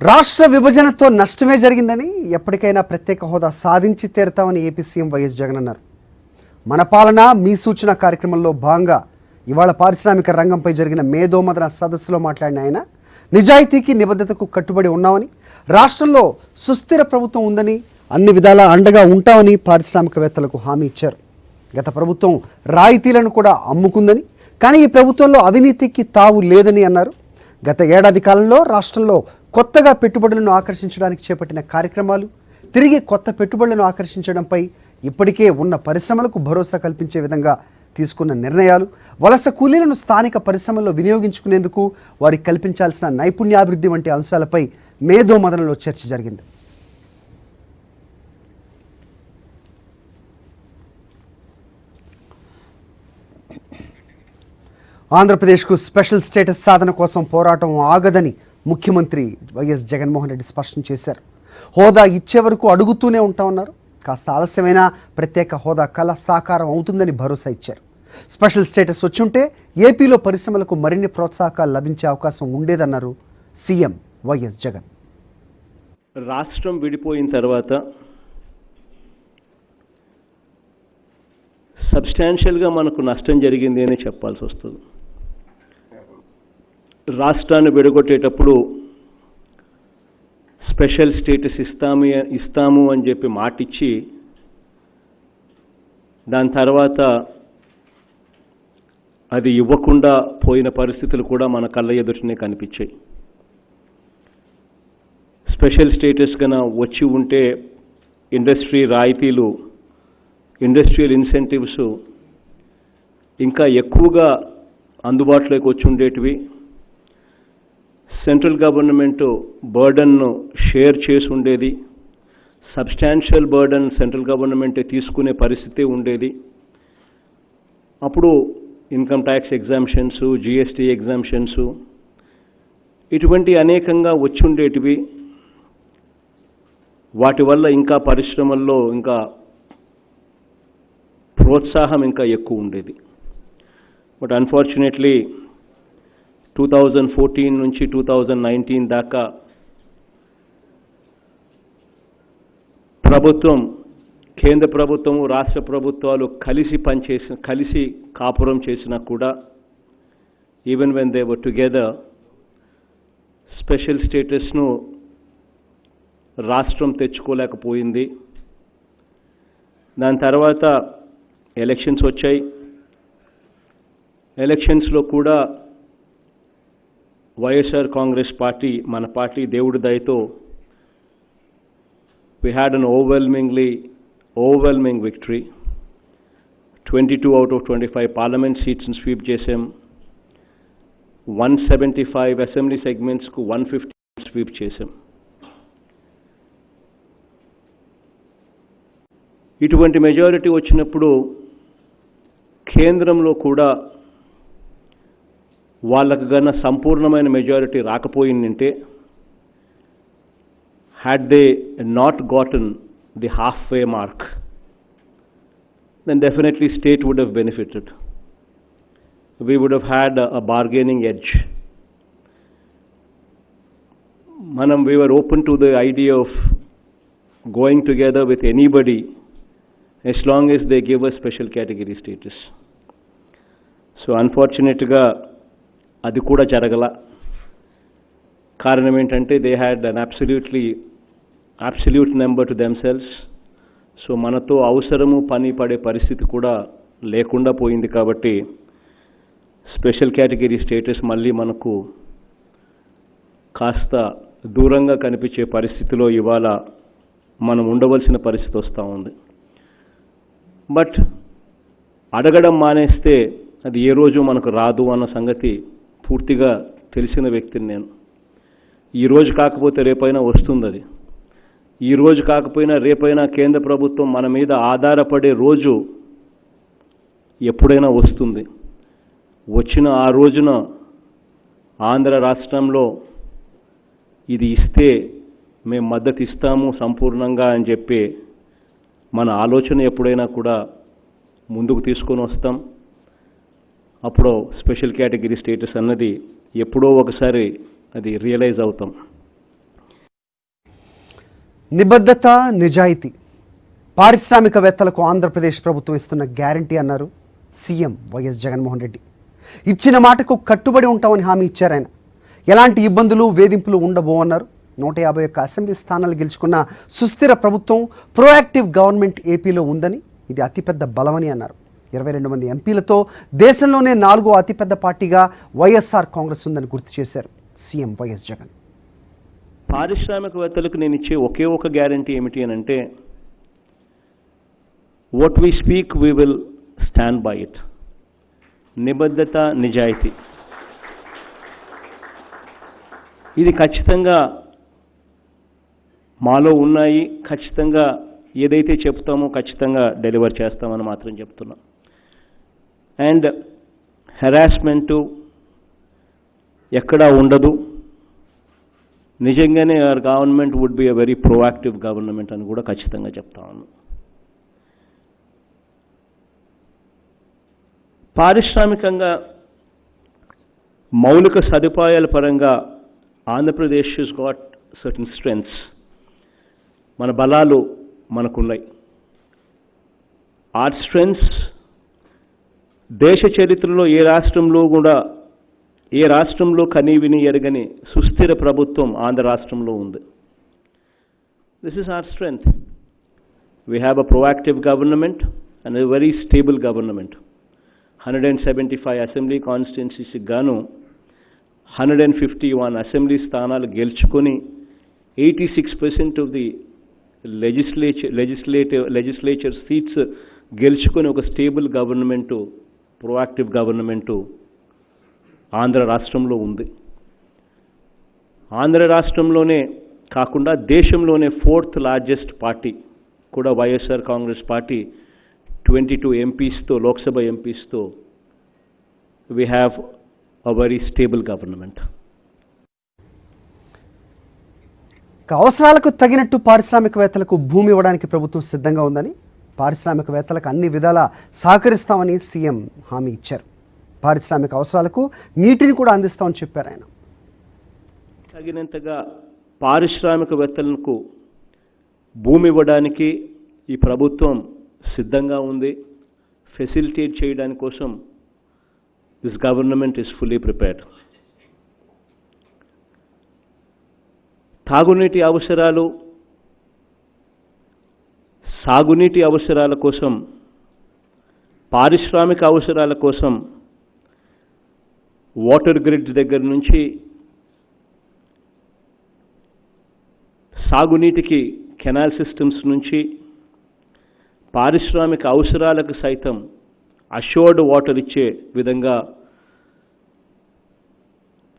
రాష్ట్ర విభజనతో నష్టమే జరిగిందని ఎప్పటికైనా ప్రత్యేక హోదా సాధించి తీరుతామని ఏపీ సీఎం వైఎస్ జగన్ అన్నారు. మన పాలన మీ సూచన కార్యక్రమంలో భాగంగా ఇవాళ పారిశ్రామిక రంగంపై జరిగిన మేధోమథన సదస్సులో మాట్లాడిన ఆయన నిజాయితీకి నిబద్ధతకు కట్టుబడి ఉన్నామని, రాష్ట్రంలో సుస్థిర ప్రభుత్వం ఉందని, అన్ని విధాలా అండగా ఉంటామని పారిశ్రామికవేత్తలకు హామీ ఇచ్చారు. గత ప్రభుత్వం రాయితీలను కూడా అమ్ముకుందని, కానీ ఈ ప్రభుత్వంలో అవినీతికి తావు లేదని అన్నారు. గత ఏడాది కాలంలో రాష్ట్రంలో కొత్తగా పెట్టుబడులను ఆకర్షించడానికి చేపట్టిన కార్యక్రమాలు, తిరిగి కొత్త పెట్టుబడులను ఆకర్షించడంపై ఇప్పటికే ఉన్న పరిశ్రమలకు భరోసా కల్పించే విధంగా తీసుకున్న నిర్ణయాలు, వలస కూలీలను స్థానిక పరిశ్రమల్లో వినియోగించుకునేందుకు వారికి కల్పించాల్సిన నైపుణ్యాభివృద్ధి వంటి అంశాలపై మేధోమథనంలో చర్చ జరిగింది. ఆంధ్రప్రదేశ్కు స్పెషల్ స్టేటస్ సాధన కోసం పోరాటం ఆగదని ముఖ్యమంత్రి వైఎస్ జగన్మోహన్ రెడ్డి స్పష్టం చేశారు. హోదా ఇచ్చే వరకు అడుగుతూనే ఉంటామన్నారు. కాస్త ఆలస్యమైన ప్రత్యేక హోదా కళ సాకారం అవుతుందని భరోసా ఇచ్చారు. స్పెషల్ స్టేటస్ వచ్చుంటే ఏపీలో పరిశ్రమలకు మరిన్ని ప్రోత్సాహకాలు లభించే అవకాశం ఉండేదన్నారు సీఎం వైఎస్ జగన్. రాష్ట్రం విడిపోయిన తర్వాత సబ్స్టాన్షియల్గా మనకు నష్టం జరిగింది అని చెప్పాల్సి వస్తుంది. రాష్ట్రాన్ని విడగొట్టేటప్పుడు స్పెషల్ స్టేటస్ ఇస్తాము అని చెప్పి మాటిచ్చి దాని తర్వాత అది ఇవ్వకుండా పోయిన పరిస్థితులు కూడా మన కళ్ళ ఎదుటనే కనిపించాయి. స్పెషల్ స్టేటస్ కన్నా వచ్చి ఉంటే ఇండస్ట్రీ రాయితీలు, ఇండస్ట్రియల్ ఇన్సెంటివ్స్ ఇంకా ఎక్కువగా అందుబాటులోకి వచ్చి ఉండేటివి. సెంట్రల్ గవర్నమెంట్ బర్డన్ను షేర్ చేసి ఉండేది. సబ్స్టాన్షియల్ బర్డన్ సెంట్రల్ గవర్నమెంటే తీసుకునే పరిస్థితి ఉండేది. అప్పుడు income tax exemptions, GST exemptions ఇటువంటి అనేకంగా వచ్చి ఉండేటివి. వాటి వల్ల ఇంకా పరిశ్రమల్లో ఇంకా ప్రోత్సాహం ఇంకా ఎక్కువ ఉండేది. బట్ అన్ఫార్చునేట్లీ 2014 నుంచి 2019 దాకా ప్రభుత్వం, కేంద్ర ప్రభుత్వము, రాష్ట్ర ప్రభుత్వాలు కలిసి కాపురం చేసినా కూడా even when they were together special స్టేటస్ను రాష్ట్రం తెచ్చుకోలేకపోయింది. దాని తర్వాత ఎలక్షన్స్ వచ్చాయి. ఎలక్షన్స్లో కూడా వైఎస్ఆర్ కాంగ్రెస్ పార్టీ, మన పార్టీ దేవుడి దయతో we had an overwhelming victory. 22 out of 25 parliament seats in sweep చేసాం. 175 అసెంబ్లీ సెగ్మెంట్స్కు 150 స్వీప్ చేసాం. ఇటువంటి మెజారిటీ వచ్చినప్పుడు కేంద్రంలో కూడా వాళ్ళకు గన సంపూర్ణమైన majority రాకపోయిందంటే, had they not gotten the halfway mark, then definitely state would have benefited. We would have had a bargaining edge. We were open to the idea of going together with anybody as long as they give us special category status. So unfortunately అది కూడా జరగల. కారణం ఏంటంటే they had an absolute number to themselves. So మనతో అవసరము పని పడే పరిస్థితి కూడా లేకుండా పోయింది. కాబట్టి స్పెషల్ కేటగిరీ స్టేటస్ మళ్ళీ మనకు కాస్త దూరంగా కనిపించే పరిస్థితిలో ఇవాళ మనం ఉండవలసిన పరిస్థితి వస్తూ ఉంది. బట్ అడగడం మానేస్తే అది ఏ రోజు మనకు రాదు అన్న సంగతి పూర్తిగా తెలిసిన వ్యక్తిని నేను. ఈరోజు కాకపోతే రేపైనా వస్తుంది. అది ఈరోజు కాకపోయినా రేపైనా కేంద్ర ప్రభుత్వం మన మీద ఆధారపడే రోజు ఎప్పుడైనా వస్తుంది. వచ్చిన ఆ రోజున ఆంధ్ర రాష్ట్రంలో ఇది ఇస్తే మేము మద్దతు ఇస్తాము సంపూర్ణంగా అని చెప్పి మన ఆలోచన ఎప్పుడైనా కూడా ముందుకు తీసుకొని వస్తాం. అప్పుడు స్పెషల్ కేటగిరీ స్టేటస్ అన్నది ఎప్పుడో ఒకసారి అది రియలైజ్ అవుతాం. నిబద్ధత, నిజాయితీ పారిశ్రామికవేత్తలకు ఆంధ్రప్రదేశ్ ప్రభుత్వం ఇస్తున్న గ్యారంటీ అన్నారు సీఎం వైఎస్ జగన్మోహన్ రెడ్డి. ఇచ్చిన మాటకు కట్టుబడి ఉంటామని హామీ ఇచ్చారు ఆయన. ఎలాంటి ఇబ్బందులు, వేధింపులు ఉండబోవన్నారు. 151 అసెంబ్లీ స్థానాలు గెలుచుకున్న సుస్థిర ప్రభుత్వం, ప్రోయాక్టివ్ గవర్నమెంట్ ఏపీలో ఉందని, ఇది అతిపెద్ద బలమని అన్నారు. 22 మంది ఎంపీలతో దేశంలోనే 4వ అతిపెద్ద పార్టీగా వైఎస్ఆర్ కాంగ్రెస్ ఉందని గుర్తు చేశారు సీఎం వైఎస్ జగన్. పారిశ్రామికవేత్తలకు నేను ఇచ్చే ఒకే ఒక గ్యారంటీ ఏమిటి అని అంటే, what we speak we will stand by it. నిబద్ధత, నిజాయితీ, ఇది ఖచ్చితంగా మాలో ఉన్నాయి. ఖచ్చితంగా ఏదైతే చెప్తామో ఖచ్చితంగా డెలివర్ చేస్తామని మాత్రం చెప్తున్నాం. అండ్ హెరాస్మెంటు ఎక్కడా ఉండదు. నిజంగానే our government would be a very proactive government అని కూడా ఖచ్చితంగా చెప్తా ఉన్నాం. పారిశ్రామికంగా మౌలిక సదుపాయాల పరంగా Andhra Pradesh has got certain strengths. మన బలాలు మనకున్నాయి. ఆ స్ట్రెంగ్త్స్ దేశ చరిత్రలో ఏ రాష్ట్రంలో కనీవిని ఎరగని సుస్థిర ప్రభుత్వం ఆంధ్ర రాష్ట్రంలో ఉంది. This is our strength. We have a proactive government and a very stable government. 175 assembly కాన్స్టిట్యున్సీస్కి గాను 151 అసెంబ్లీ స్థానాలు గెలుచుకొని 86% ఆఫ్ ది లెజిస్లేచర్ సీట్స్ గెలుచుకొని ఒక stable government, proactive government Andhra రాష్ట్రంలో ఉంది. ఆంధ్ర రాష్ట్రంలోనే కాకుండా దేశంలోనే 4th లార్జెస్ట్ పార్టీ కూడా వైఎస్ఆర్ కాంగ్రెస్ పార్టీ. 22 ఎంపీస్తో, లోక్సభ ఎంపీస్తో we have a very stable government. అవసరాలకు తగినట్టు పారిశ్రామికవేత్తలకు భూమి ఇవ్వడానికి ప్రభుత్వం సిద్ధంగా ఉందని, పారిశ్రామికవేత్తలకు అన్ని విధాలా సహకరిస్తామని సీఎం హామీ ఇచ్చారు. పారిశ్రామిక అవసరాలకు నీటిని కూడా అందిస్తామని చెప్పారు ఆయన. తగినంతగా పారిశ్రామికవేత్తలకు భూమి ఇవ్వడానికి ఈ ప్రభుత్వం సిద్ధంగా ఉంది. ఫెసిలిటేట్ చేయడానికి కోసం this government is fully prepared. తాగునీటి అవసరాలు, సాగునీటి అవసరాల కోసం, పారిశ్రామిక అవసరాల కోసం వాటర్ గ్రిడ్స్ దగ్గర నుంచి సాగునీటికి కెనాల్ సిస్టమ్స్ నుంచి పారిశ్రామిక అవసరాలకు సైతం అష్యూర్డ్ వాటర్ ఇచ్చే విధంగా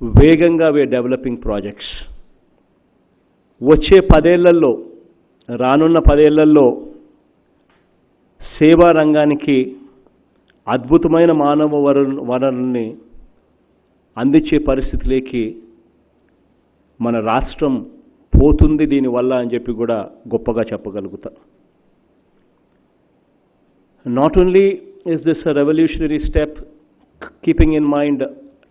వేగంగా వే డెవలపింగ్ ప్రాజెక్ట్స్. వచ్చే 10 ఏళ్లలో, రానున్న 10 ఏళ్లలో సేవా రంగానికి అద్భుతమైన మానవ వనరుల్ని అందించే పరిస్థితిలోకి మన రాష్ట్రం పోతుంది దీనివల్ల అని చెప్పి కూడా గొప్పగా చెప్పగలుగుతా. Not only is this a revolutionary step, keeping in mind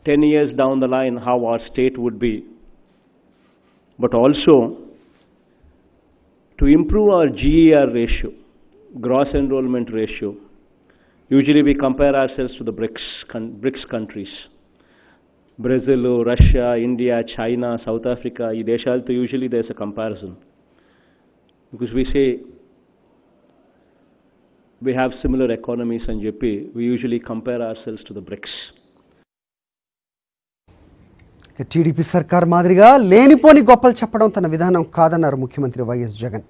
10 years down the line how our state would be, but also to improve our GER ratio, gross enrollment ratio. Usually we compare ourselves to the BRICS countries. Brazil, Russia, India, China, South Africa, ఈ దేశాలతో usually there's a comparison. Because we say we have similar economies and చెప్పి we usually compare ourselves to the BRICS. TDP సర్కార్ మాదిరిగా లేనిపోని గొప్పలు చెప్పడం తన విధానం కాదన్నారు ముఖ్యమంత్రి వైఎస్ జగన్.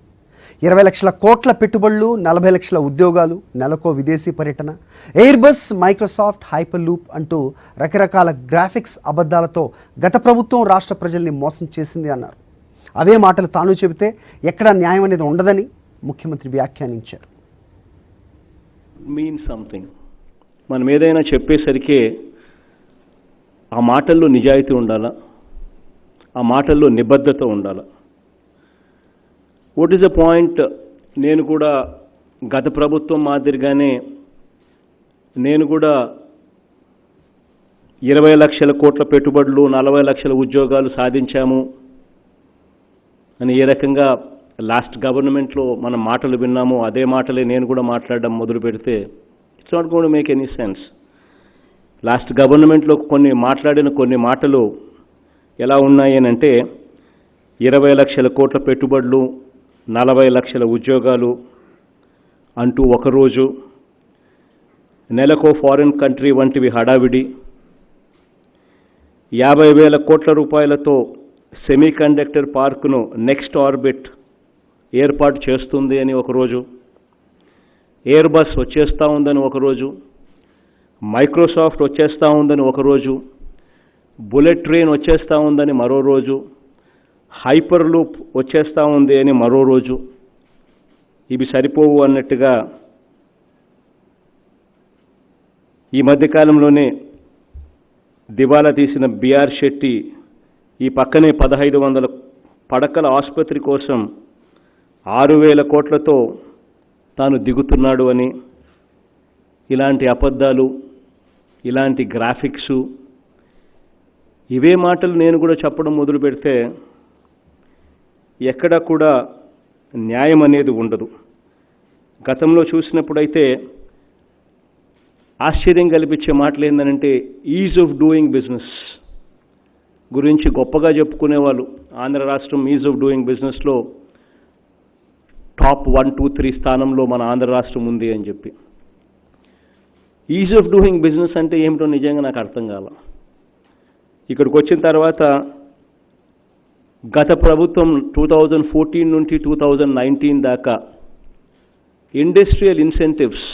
20 లక్షల కోట్ల పెట్టుబడులు, 40 లక్షల ఉద్యోగాలు, నెలకో విదేశీ పర్యటన, air bus, Microsoft, hyper loop అంటూ రకరకాల గ్రాఫిక్స్ అబద్ధాలతో గత ప్రభుత్వం రాష్ట్ర ప్రజల్ని మోసం చేసింది అన్నారు. అవే మాటలు తాను చెబితే ఎక్కడా న్యాయం అనేది ఉండదని ముఖ్యమంత్రి వ్యాఖ్యానించారు. Mean something. మనం ఏదైనా చెప్పేసరికి ఆ మాటల్లో నిజాయితీ ఉండాలా, ఆ మాటల్లో నిబద్ధత ఉండాలా. What is the point? నేను కూడా గత ప్రభుత్వం మాదిరిగానే నేను కూడా 20 లక్షల కోట్ల పెట్టుబడులు, 40 లక్షల ఉద్యోగాలు సాధించాము అని ఏ రకంగా లాస్ట్ గవర్నమెంట్లో మన మాటలు విన్నామో అదే మాటలే నేను కూడా మాట్లాడడం మొదలు పెడితే it's not going to make any sense. Last గవర్నమెంట్లో మాట్లాడిన కొన్ని మాటలు ఎలా ఉన్నాయి అని అంటే 20 లక్షల కోట్ల పెట్టుబడులు, 40 లక్షల ఉద్యోగాలు అంటూ ఒకరోజు, నెలకో ఫారిన్ కంట్రీ వంటివి హడావిడి, 50,000 కోట్ల రూపాయలతో సెమీకండక్టర్ పార్కును నెక్స్ట్ ఆర్బిట్ ఏర్పాటు చేస్తుంది అని ఒకరోజు, ఎయిర్ బస్ వచ్చేస్తూ ఉందని ఒకరోజు, మైక్రోసాఫ్ట్ వచ్చేస్తూ ఉందని ఒకరోజు, బుల్లెట్ ట్రైన్ వచ్చేస్తూ ఉందని మరో రోజు, హైపర్ లూప్ వచ్చేస్తూ ఉంది అని మరో రోజు. ఇవి సరిపోవు అన్నట్టుగా ఈ మధ్యకాలంలోనే దివాలా తీసిన బిఆర్ శెట్టి ఈ పక్కనే 1500 పడకల ఆసుపత్రి కోసం 6,000 కోట్లతో తాను దిగుతున్నాడు అని, ఇలాంటి అబద్ధాలు, ఇలాంటి గ్రాఫిక్సు, ఇవే మాటలు నేను కూడా చెప్పడం మొదలు పెడితే ఎక్కడా కూడా న్యాయం అనేది ఉండదు. గతంలో చూసినప్పుడైతే ఆశ్చర్యం కల్పించే మాటలు ఏంటంటే ఈజ్ ఆఫ్ డూయింగ్ బిజినెస్ గురించి గొప్పగా చెప్పుకునేవాళ్ళు. ఆంధ్ర రాష్ట్రం ఈజ్ ఆఫ్ డూయింగ్ బిజినెస్లో టాప్ 1, 2, 3 స్థానంలో మన ఆంధ్ర రాష్ట్రం ఉంది అని చెప్పి. ఈజ్ ఆఫ్ డూయింగ్ బిజినెస్ అంటే ఏమిటో నిజంగా నాకు అర్థం కాల. ఇక్కడికి వచ్చిన తర్వాత గత ప్రభుత్వం 2014 నుండి 2019 దాకా ఇండస్ట్రియల్ ఇన్సెంటివ్స్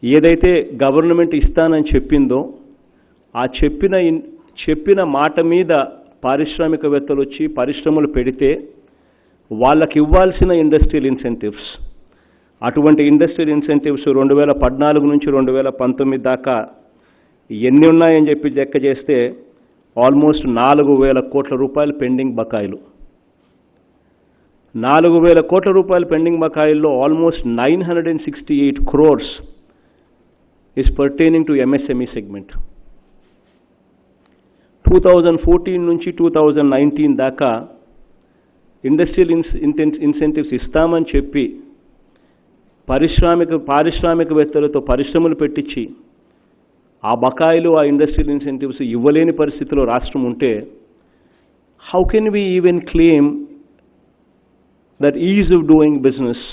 ఏదైతే గవర్నమెంట్ ఇస్తానని చెప్పిందో ఆ చెప్పిన మాట మీద పారిశ్రామికవేత్తలు వచ్చి పరిశ్రమలు పెడితే వాళ్ళకి ఇవ్వాల్సిన ఇండస్ట్రియల్ ఇన్సెంటివ్స్, అటువంటి ఇండస్ట్రియల్ ఇన్సెంటివ్స్ 2014 నుంచి 2019 దాకా ఎన్ని ఉన్నాయని చెప్పి లెక్క చేస్తే ఆల్మోస్ట్ 4,000 కోట్ల రూపాయలు పెండింగ్ బకాయిలు. 4,000 కోట్ల రూపాయలు pending బకాయిల్లో almost 968 crores is pertaining to MSME segment. 2014 నుంచి 2019 దాకా ఇండస్ట్రియల్ ఇన్సెంటివ్స్ ఇస్తామని చెప్పి పారిశ్రామికవేత్తలతో పరిశ్రమలు పెట్టించి ఆ బకాయిలు, ఆ ఇండస్ట్రియల్ ఇన్సెంటివ్స్ ఇవ్వలేని పరిస్థితిలో రాష్ట్రం ఉంటే how can we even claim that ease of doing business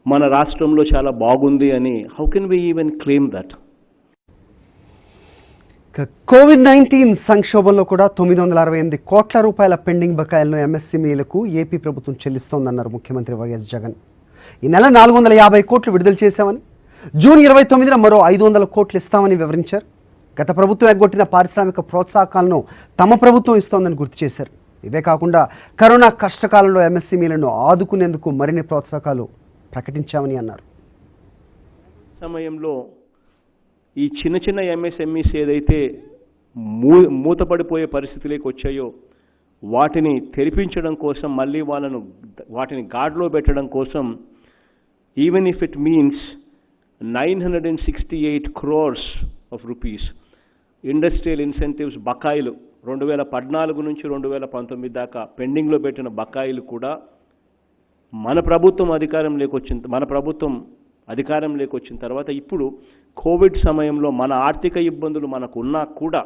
మన రాష్ట్రంలో చాలా బాగుంది అని how can we even claim that? కోవిడ్-19 సంక్షోభంలో కూడా 968 కోట్ల రూపాయల పెండింగ్ బకాయిలను ఎంఎస్ఎంఈలకు ఏపీ ప్రభుత్వం చెల్లిస్తోందన్నారు ముఖ్యమంత్రి వైఎస్ జగన్. ఈ నెల 450 కోట్లు విడుదల చేశామని, జూన్ 29న మరో 500 కోట్లు ఇస్తామని వివరించారు. గత ప్రభుత్వం ఎగ్గొట్టిన పారిశ్రామిక ప్రోత్సాహకాలను తమ ప్రభుత్వం ఇస్తోందని గుర్తు చేశారు. ఇవే కాకుండా కరోనా కష్టకాలంలో ఎంఎస్ఎంఈలను ఆదుకునేందుకు మరిన్ని ప్రోత్సాహకాలు ప్రకటించామని అన్నారు. సమయంలో ఈ చిన్న చిన్న ఎంఎస్ఎంఈస్ ఏదైతే మూతపడిపోయే పరిస్థితులకు వచ్చాయో వాటిని తెరిపించడం కోసం, మళ్ళీ వాటిని గాడిలో పెట్టడం కోసం, even if it means 968 crores of rupees industrial incentives బకాయిలు 2014 నుంచి 2019 దాకా పెండింగ్లో పెట్టిన బకాయిలు కూడా మన ప్రభుత్వం అధికారంలోకి వచ్చిన తర్వాత ఇప్పుడు కోవిడ్ సమయంలో మన ఆర్థిక ఇబ్బందులు మనకున్నా కూడా,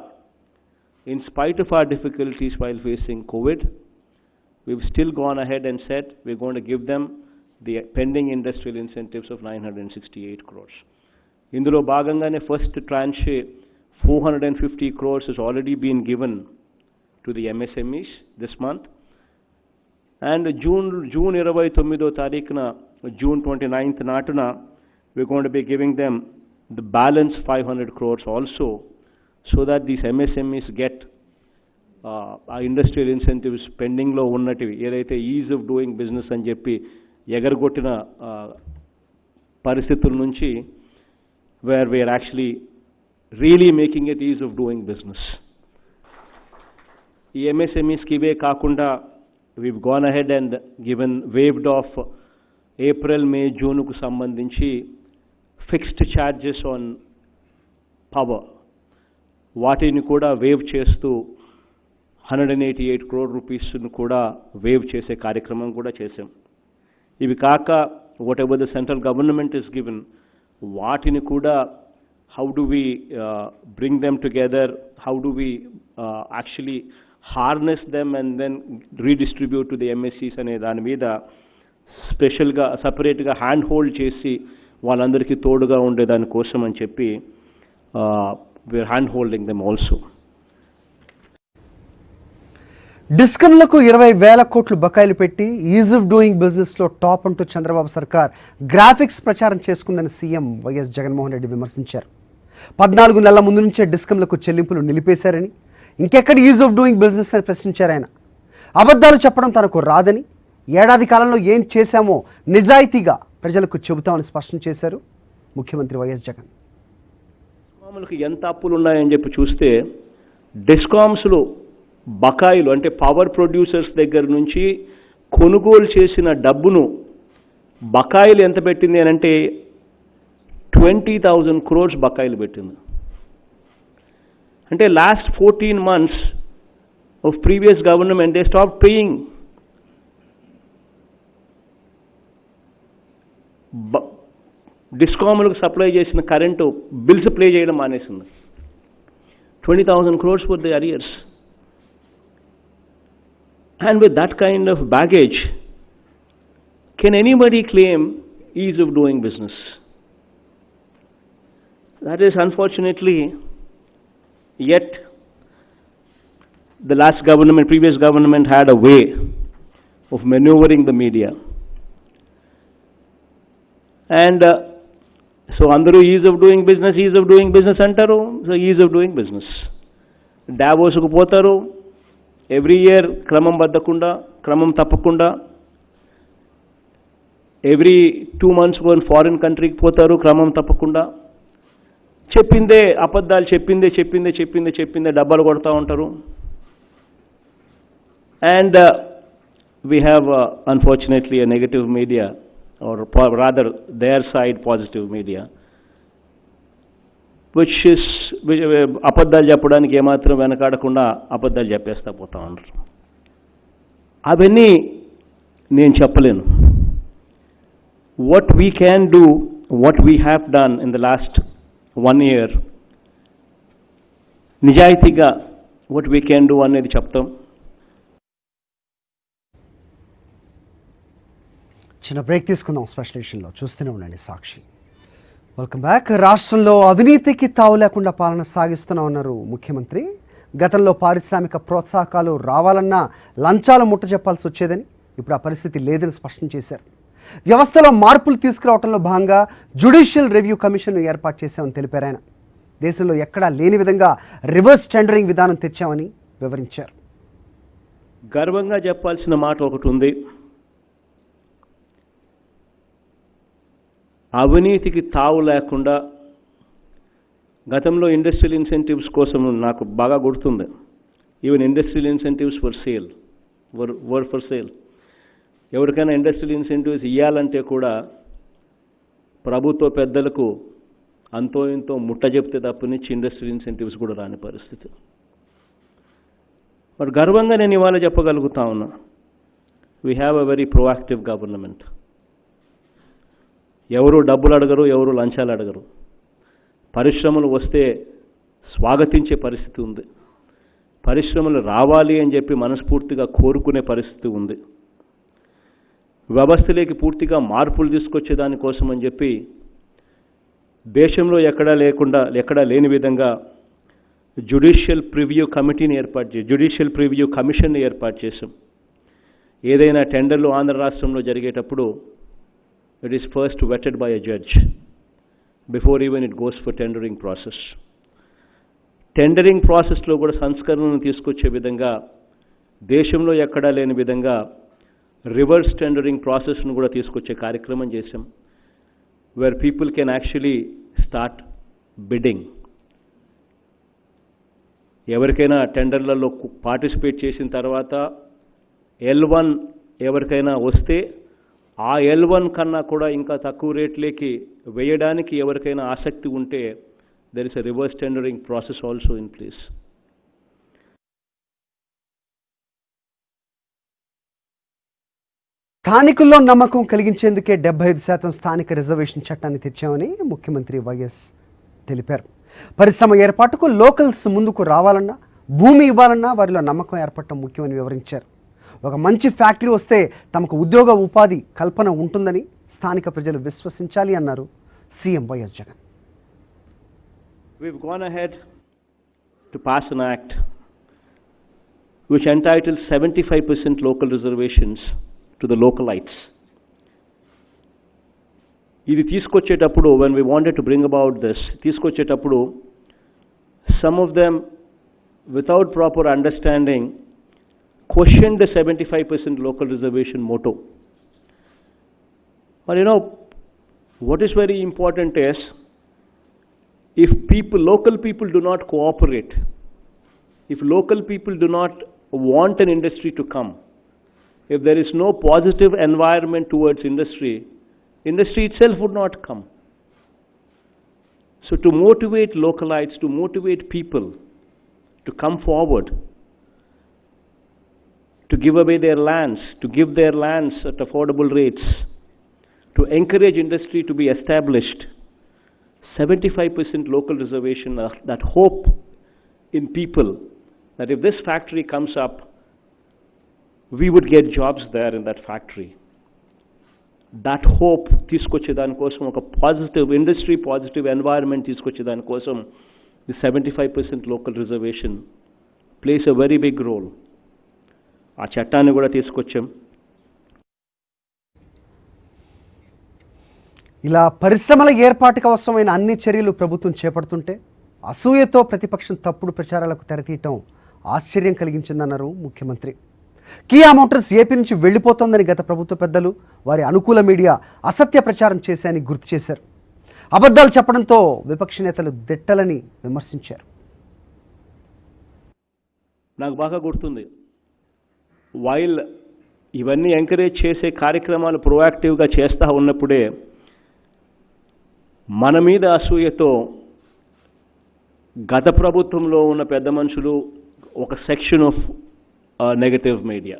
in spite of our difficulties while facing COVID, we've still gone ahead and said we're going to give them the pending industrial incentives of 968 crores. ఇందులో భాగంగానే first trans 450 crores has already been given to the MSMEs this month. And June 29వ తారీఖున, June 29th నాటున we're going to be giving them the balance 500 crores also, so that these MSMEs get industrial incentives పెండింగ్లో ఉన్నటివి ఏదైతే is of doing business అని చెప్పి ఎగరగొట్టిన పరిస్థితుల నుంచి where we are actually really making it ease of doing business. ఈ MSMEస్కి ఇవే కాకుండా we've gone ahead and waived off April, May, జూన్కు సంబంధించి ఫిక్స్డ్ ఛార్జెస్ ఆన్ పవర్, వాటిని కూడా వేవ్ చేస్తూ 188 crore రూపీస్ను కూడా వేవ్ చేసే కార్యక్రమం కూడా చేశాం. ఇవి కాక what ever the central government is given వాటిని కూడా how do we bring them together, how do we actually harness them and then redistribute to the MSCs అనే దాని మీద స్పెషల్గా సపరేట్గా హ్యాండ్ హోల్డ్ చేసి వాళ్ళందరికీ తోడుగా ఉండేదాని కోసం అని చెప్పి we are hand holding them also. డిస్కంలకు 20,000 కోట్లు బకాయిలు పెట్టి ఈజ్ ఆఫ్ డూయింగ్ బిజినెస్లో టాప్ అంటూ చంద్రబాబు సర్కార్ గ్రాఫిక్స్ ప్రచారం చేసుకుందని సీఎం వైఎస్ జగన్మోహన్ రెడ్డి విమర్శించారు. 14 నెలల ముందు నుంచే డిస్కంలకు చెల్లింపులు నిలిపేశారని, ఇంకెక్కడ ఈజ్ ఆఫ్ డూయింగ్ బిజినెస్ అని ప్రశ్నించారు ఆయన. అబద్ధాలు చెప్పడం తనకు రాదని, ఏడాది కాలంలో ఏం చేశామో నిజాయితీగా ప్రజలకు చెబుతామని స్పష్టం చేశారు ముఖ్యమంత్రి వైఎస్ జగన్. మామూలుగా ఎంత అప్పులు ఉన్నాయని చెప్పి చూస్తే డిస్కామ్స్లో బకాయిలు అంటే పవర్ ప్రొడ్యూసర్స్ దగ్గర నుంచి కొనుగోలు చేసిన డబ్బును బకాయిలు ఎంత పెట్టింది అని అంటే 20,000 crores బకాయిలు పెట్టింది. అంటే last 14 months of previous government they stop paying. డిస్కామ్లకు సప్లై చేసిన కరెంటు బిల్స్ ప్లే చేయడం మానేసింది. 20,000 crores for the arrears. And with that kind of baggage, can anybody claim ease of doing business? That is unfortunately yet the last government, previous government had a way of maneuvering the media. And so andaru ease of doing business antaru, so ease of doing business. Davos ku potaru, every year క్రమం తప్పకుండా every 2 months foreign కంట్రీకి పోతారు క్రమం తప్పకుండా. చెప్పిందే అబద్ధాలు చెప్పిందే డబ్బాలు కొడతా ఉంటారు. And we have unfortunately a negative media or rather their side positive media అబద్ధాలు చెప్పడానికి ఏమాత్రం వెనకాడకుండా అబద్ధాలు చెప్పేస్తా పోతా ఉన్నారు. అవన్నీ నేను చెప్పలేను. What we can do, what we have done in the last 1 year, నిజాయితీగా వాట్ వీ క్యాన్ డూ అనేది చెప్తాం. చిన్న బ్రేక్ తీసుకుందాం. స్పెషల్ ఎడిషన్లో చూస్తూనే ఉండండి సాక్షి. Welcome back. రాష్ట్రంలో అవినీతికి తావు లేకుండా పాలన సాగిస్తూనే ఉన్నారు ముఖ్యమంత్రి. గతంలో పారిశ్రామిక ప్రోత్సాహకాలు రావాలన్నా లంచాలు ముట్ట చెప్పాల్సి వచ్చేదని, ఇప్పుడు ఆ పరిస్థితి లేదని స్పష్టం చేశారు. వ్యవస్థలో మార్పులు తీసుకురావడంలో భాగంగా జ్యుడిషియల్ రివ్యూ కమిషన్ను ఏర్పాటు చేశామని తెలిపారు ఆయన. దేశంలో ఎక్కడా లేని విధంగా రివర్స్ టెండరింగ్ విధానం తెచ్చామని వివరించారు. గర్వంగా చెప్పాల్సిన మాట ఒకటి ఉంది. అవినీతికి తావు లేకుండా గతంలో ఇండస్ట్రియల్ ఇన్సెంటివ్స్ కోసం నాకు బాగా గుర్తుంది. Even industrial incentives for sale were for sale. ఎవరికైనా ఇండస్ట్రియల్ ఇన్సెంటివ్స్ ఇవ్వాలంటే కూడా ప్రభుత్వ పెద్దలకు అంతో ఇంతో ముట్ట చెప్తే తప్పనిచ్చి ఇండస్ట్రియల్ ఇన్సెంటివ్స్ కూడా రాని పరిస్థితి. బట్ గర్వంగా నేను ఇవాళ చెప్పగలుగుతా ఉన్నా, we have a very proactive government. ఎవరు డబ్బులు అడగరు, ఎవరు లంచాలు అడగరు. పరిశ్రమలు వస్తే స్వాగతించే పరిస్థితి ఉంది. పరిశ్రమలు రావాలి అని చెప్పి మనస్ఫూర్తిగా కోరుకునే పరిస్థితి ఉంది. వ్యవస్థలోకి పూర్తిగా మార్పులు తీసుకొచ్చే దానికోసం అని చెప్పి దేశంలో ఎక్కడా లేని విధంగా జ్యుడిషియల్ ప్రివ్యూ కమిషన్ని ఏర్పాటు చేసాం. ఏదైనా టెండర్లు ఆంధ్ర రాష్ట్రంలో జరిగేటప్పుడు it is first vetted by a judge before even it goes for tendering process. Tendering ప్రాసెస్లో కూడా సంస్కరణను తీసుకొచ్చే విధంగా దేశంలో ఎక్కడా లేని విధంగా రివర్స్ టెండరింగ్ ప్రాసెస్ను కూడా తీసుకొచ్చే కార్యక్రమం చేశాం. Where people can actually start bidding. ఎవరికైనా టెండర్లలో పార్టిసిపేట్ చేసిన తర్వాత L1 ఎవరికైనా వస్తే ఆ L1 కన్నా కూడా ఇంకా తక్కువ రేట్లకి వేయడానికి ఎవరికైనా ఆసక్తి ఉంటే there is a reverse tendering process also in place. స్థానికుల్లో నమ్మకం కలిగించేందుకే 75% స్థానిక రిజర్వేషన్ చట్టాన్ని తెచ్చామని ముఖ్యమంత్రి వైఎస్ తెలిపారు. పరిశ్రమ ఏర్పాటుకు లోకల్స్ ముందుకు రావాలన్నా, భూమి ఇవ్వాలన్నా వారిలో నమ్మకం ఏర్పడటం ముఖ్యమని వివరించారు. ఒక మంచి ఫ్యాక్టరీ వస్తే తమకు ఉద్యోగ ఉపాధి కల్పన ఉంటుందని స్థానిక ప్రజలు విశ్వసించాలి అన్నారు CM YS Jagan. We've gone ahead to pass an act which entitles 75% local reservations to the localites. ఇది తీసుకొచ్చేటప్పుడు, when we wanted to bring about this, తీసుకొచ్చేటప్పుడు some of them without proper understanding questioned the 75% local reservation motto. But what is very important is, if local people do not cooperate, if local people do not want an industry to come, if there is no positive environment towards industry itself would not come. So to motivate localites, to motivate people to come forward, to give away their lands, to give their lands at affordable rates, to encourage industry to be established, 75% local reservation, that hope in people that if this factory comes up, we would get jobs there in that factory. That hope తీసుకొచ్చేదాని కోసం, ఒక positive industry, positive environment తీసుకొచ్చేదాని కోసం the 75% local reservation plays a very big role. ఆ చట్టాన్ని కూడా తీసుకొచ్చాం. ఇలా పరిశ్రమల ఏర్పాటుకు అవసరమైన అన్ని చర్యలు ప్రభుత్వం చేపడుతుంటే అసూయతో ప్రతిపక్షం తప్పుడు ప్రచారాలకు తెరతీయటం ఆశ్చర్యం కలిగించిందన్నారు ముఖ్యమంత్రి. కియా మోటార్స్ ఏపీ నుంచి వెళ్ళిపోతోందని గత ప్రభుత్వ పెద్దలు, వారి అనుకూల మీడియా అసత్య ప్రచారం చేశాయని గుర్తు చేశారు. అబద్ధాలు చెప్పడంతో విపక్ష నేతలు దిట్టలని విమర్శించారు. నాకు బాగా గుర్తుంది, వైల్ ఇవన్నీ ఎంకరేజ్ చేసే కార్యక్రమాలు ప్రొయాక్టివ్గా చేస్తూ ఉన్నప్పుడే మన మీద అసూయతో గత ప్రభుత్వంలో ఉన్న పెద్ద మనుషులు, ఒక section of negative media,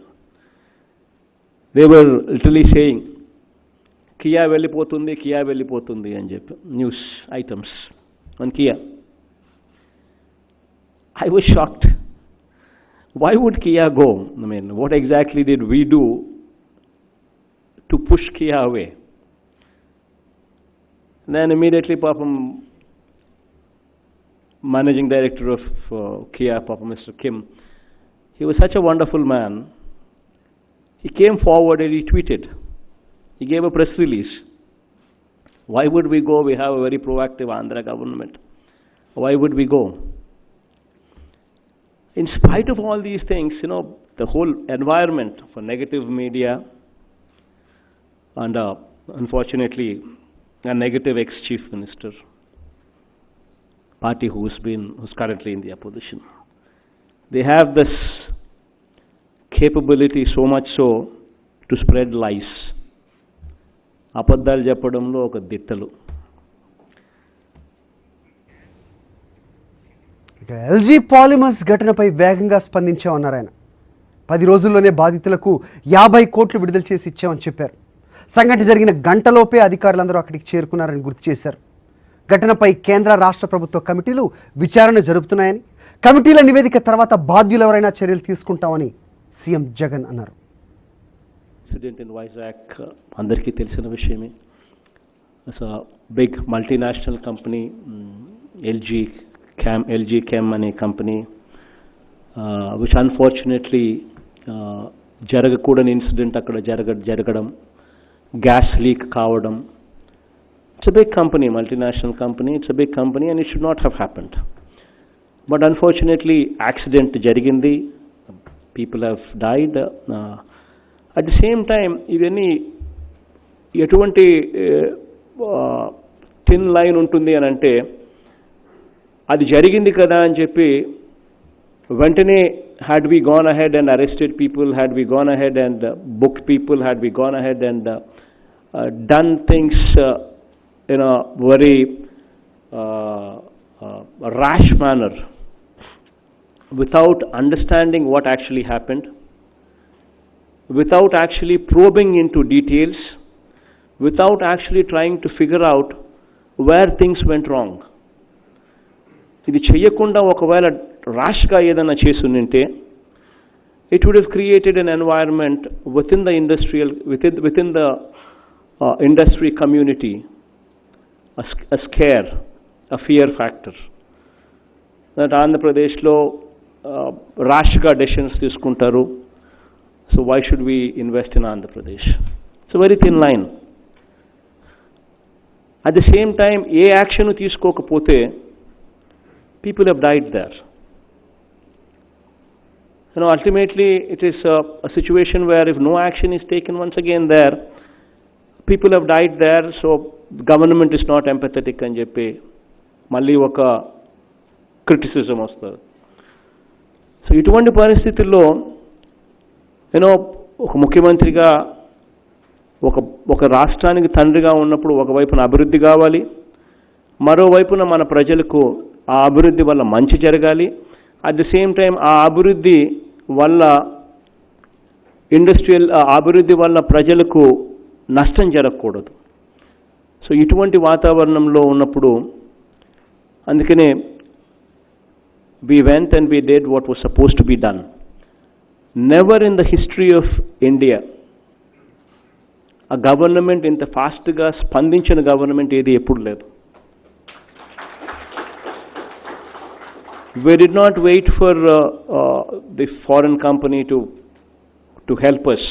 they were literally saying Kia వెళ్ళిపోతుంది అని చెప్పి news items on Kia. I was shocked. Why would Kia go? I mean, what exactly did we do to push Kia away? Then immediately, Papam, managing director of Kia, Papa Mr. Kim, he was such a wonderful man. He came forward and he tweeted. He gave a press release. Why would we go? We have a very proactive Andhra government. Why would we go? In spite of all these things, the whole environment for negative media and unfortunately a negative ex-chief minister, party who's currently in the opposition, they have this capability so much so to spread lies. అబద్ధాలు చెప్పడంలో ఒక దిట్టలు. LG polymers ఘటనపై వేగంగా స్పందించామన్నారు ఆయన. 10 రోజుల్లోనే బాధితులకు 50 కోట్లు విడుదల చేసి ఇచ్చామని చెప్పారు. సంఘటన జరిగిన గంటలోపే అధికారులందరూ అక్కడికి చేరుకున్నారని గుర్తు చేశారు. ఘటనపై కేంద్ర రాష్ట్ర ప్రభుత్వ కమిటీలు విచారణ జరుపుతున్నాయని, కమిటీల నివేదిక తర్వాత బాధ్యులు ఎవరైనా చర్యలు తీసుకుంటామని సీఎం జగన్ అన్నారు. ఇన్సిడెంట్ ఇన్ వైజాగ్ అందరికీ తెలిసిన విషయమే. It's a big multinational company, LG Chem అనే కంపెనీ, విచ్ అన్ఫార్చునేట్లీ జరగకూడని ఇన్సిడెంట్ అక్కడ జరగడం, గ్యాస్ లీక్ కావడం. It's a big company, multinational company, it's a big company and it should not have happened. But unfortunately, accident jarigindi, people have died. At the same time, ఇవన్నీ ఎటువంటి thin line ఉంటుంది అని అంటే, అది జరిగింది కదా అని చెప్పి వెంటనే had we gone ahead and arrested people, had we gone ahead and booked people, had we gone ahead and done things in a very rash manner without understanding what actually happened, without actually probing into details, without actually trying to figure out where things went wrong. ఇది చెయ్యకుండా ఒకవేళ ర్యాష్గా ఏదైనా చేసుంటే it would have created an environment within the industry community, a scare, a fear factor. That Andhra Pradeshlo ర్యాష్గా decisions తీసుకుంటారు, so why should we invest in Andhra Pradesh? It's a very thin line. At the same time, A action తీసుకోకపోతే people have died there. Ultimately, it is a situation where if no action is taken once again there, people have died there, so government is not empathetic అని చెప్పి మళ్ళీ ఒక criticism వస్తుంది. So ఇటువంటి పరిస్థితుల్లో ఒక ముఖ్యమంత్రిగా ఒక రాష్ట్రానికి తండ్రిగా ఉన్నప్పుడు ఒకవైపున అభివృద్ధి కావాలి, మరోవైపున మన ప్రజలకు ఆ అభివృద్ధి వల్ల మంచి జరగాలి. అట్ ది సేమ్ టైం ఆ అభివృద్ధి వల్ల అభివృద్ధి వల్ల ప్రజలకు నష్టం జరగకూడదు. సో ఇటువంటి వాతావరణంలో ఉన్నప్పుడు అందుకనే we went and we did what was supposed to be done. Never in the history of India a government ఇంత ఫాస్ట్గా స్పందించిన గవర్నమెంట్ ఏది ఎప్పుడు లేదు. We did not wait for the foreign company to help us,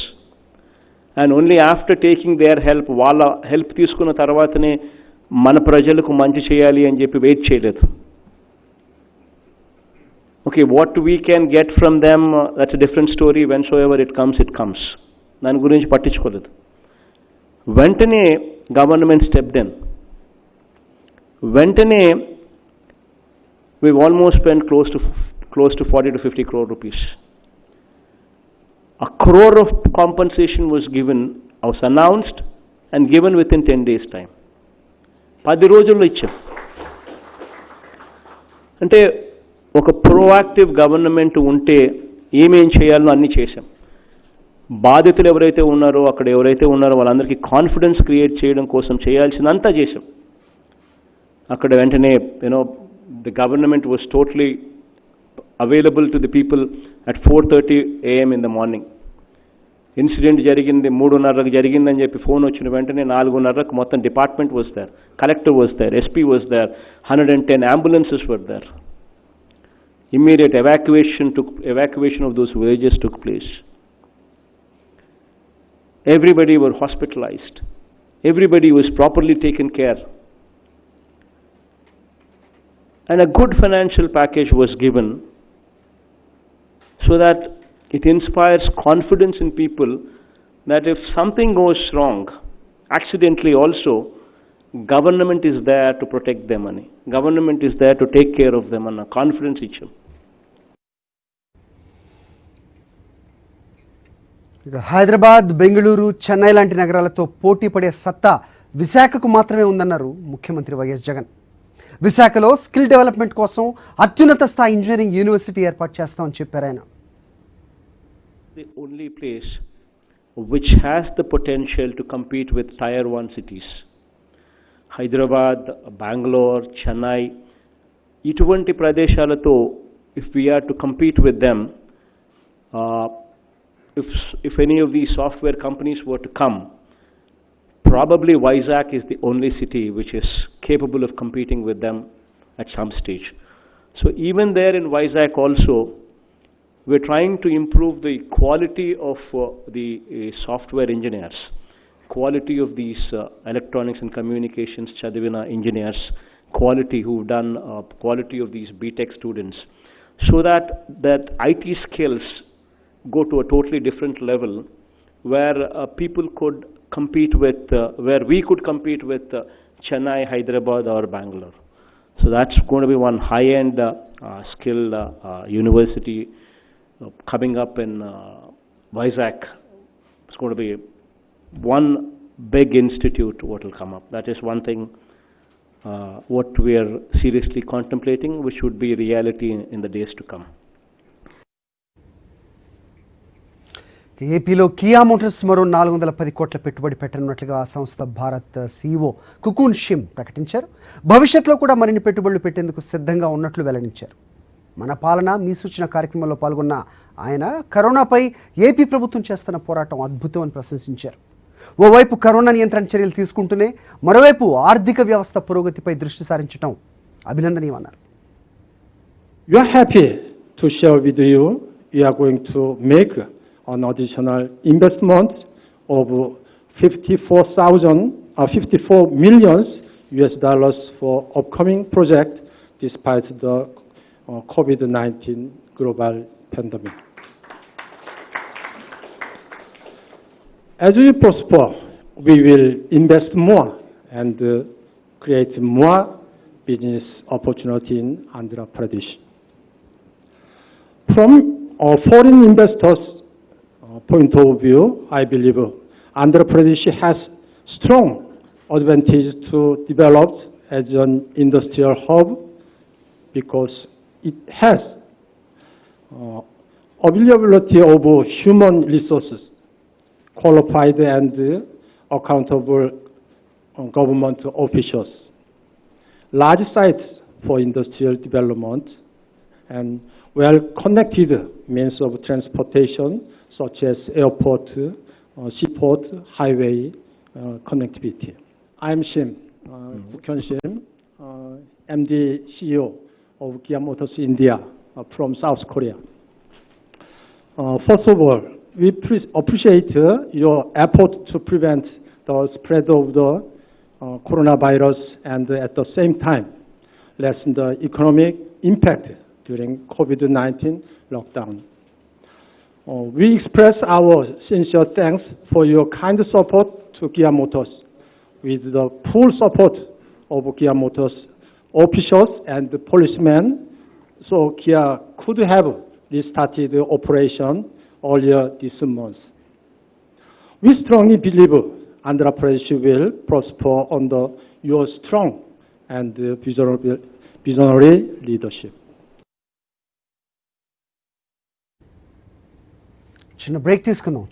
and only after taking their help, వాళ్ళ help తీసుకున్న తర్వాతనే మన ప్రజలకు మంచి చేయాలి అని చెప్పి వెయిట్ చేయలేదు. Okay, what we can get from them, that's a different story. Whensoever it comes, it comes. దాని గురించి పట్టించుకోలేదు. వెంటనే గవర్నమెంట్ స్టెప్డ్ ఇన్. వెంటనే we've almost spent close to 40 to 50 crore rupees. A crore of compensation was announced and given within 10 days time. 10 రోజుల్లో ఇచ్చాం. అంటే ఒక proactive government ఉంటే ఏమేం చేయాలో అన్నీ చేశాం. బాధితులు ఎవరైతే ఉన్నారో అక్కడ ఎవరైతే ఉన్నారో వాళ్ళందరికీ కాన్ఫిడెన్స్ క్రియేట్ చేయడం కోసం చేయాల్సిందంతా చేశాం. అక్కడ వెంటనే the government was totally available to the people at 4:30 a.m. in the morning. Incident జరిగింది 3:30కి జరిగిందని చెప్పి ఫోన్ వచ్చిన వెంటనే 4:30కి మొత్తం department was there, collector was there, SP was there, 110 ambulances were there. Immediate evacuation of those villages took place. Everybody were hospitalized. Everybody was properly taken care. And a good financial package was given so that it inspires confidence in people that if something goes wrong, accidentally also, government is there to protect their money. Government is there to take care of them, and a confidence ఇచ్చాం. హైదరాబాద్, బెంగళూరు, చెన్నై లాంటి నగరాలతో పోటీ పడే సత్తా విశాఖకు మాత్రమే ఉందన్నారు ముఖ్యమంత్రి YS Jagan. విశాఖలో స్కిల్ డెవలప్మెంట్ కోసం అత్యున్నత స్థాయి ఇంజనీరింగ్ యూనివర్సిటీ ఏర్పాటు చేస్తామని చెప్పారు ఆయన. The only place which has the potential to compete with Tier 1 cities. Hyderabad, Bangalore, Chennai, ఇటువంటి ప్రదేశాలతో if we are to compete with them, if any of these software companies were to come, probably Vizag is the only city which is capable of competing with them at some stage. So even there in Vizag also, we're trying to improve the quality of the software engineers, quality of these electronics and communications Chadivina engineers, quality who've done quality of these BTech students, so that IT skills go to a totally different level where people could compete with, where we could compete with Chennai, Hyderabad or Bangalore. So that's going to be one high-end skill university coming up in Vizag. It's going to be one big institute what will come up. That is one thing what we are seriously contemplating, which would be reality in the days to come. ఏపీలో Kia Motors మరో 410 కోట్ల పెట్టుబడి పెట్టనున్నట్లుగా ఆ సంస్థ Bharat CEO కుకున్ షిమ్ ప్రకటించారు. భవిష్యత్తులో కూడా మరిన్ని పెట్టుబడులు పెట్టేందుకు సిద్ధంగా ఉన్నట్లు వెల్లడించారు. మన పాలన మీ సూచన కార్యక్రమంలో పాల్గొన్న ఆయన కరోనాపై ఏపీ ప్రభుత్వం చేస్తున్న పోరాటం అద్భుతం అని ప్రశంసించారు. ఓవైపు కరోనా నియంత్రణ చర్యలు తీసుకుంటూనే మరోవైపు ఆర్థిక వ్యవస్థ పురోగతిపై దృష్టి సారించడం అభినందనీయమన్నారు. We are happy to share with you. We are going to make an additional investment of 54 million US dollars for upcoming project despite the COVID-19 global pandemic. As we prosper, we will invest more and create more business opportunity in Andhra Pradesh. From foreign investors' point of view, I believe Andhra Pradesh has strong advantage to develop as an industrial hub because it has availability of human resources, qualified and accountable government officials, large sites for industrial development, and well-connected means of transportation such as airport, seaport, highway connectivity. I am Shim, Kukyun Shim, MD CEO of Kia Motors India from South Korea. First of all, we appreciate your effort to prevent the spread of the coronavirus and at the same time lessen the economic impact during COVID-19 lockdown. We express our sincere thanks for your kind support to Kia Motors. With the full support of Kia Motors officials and policemen, so Kia could have restarted the operation earlier this month. We strongly believe Andhra Pradesh will prosper under your strong and visionary leadership. చిన్న break తీసుకుందాం.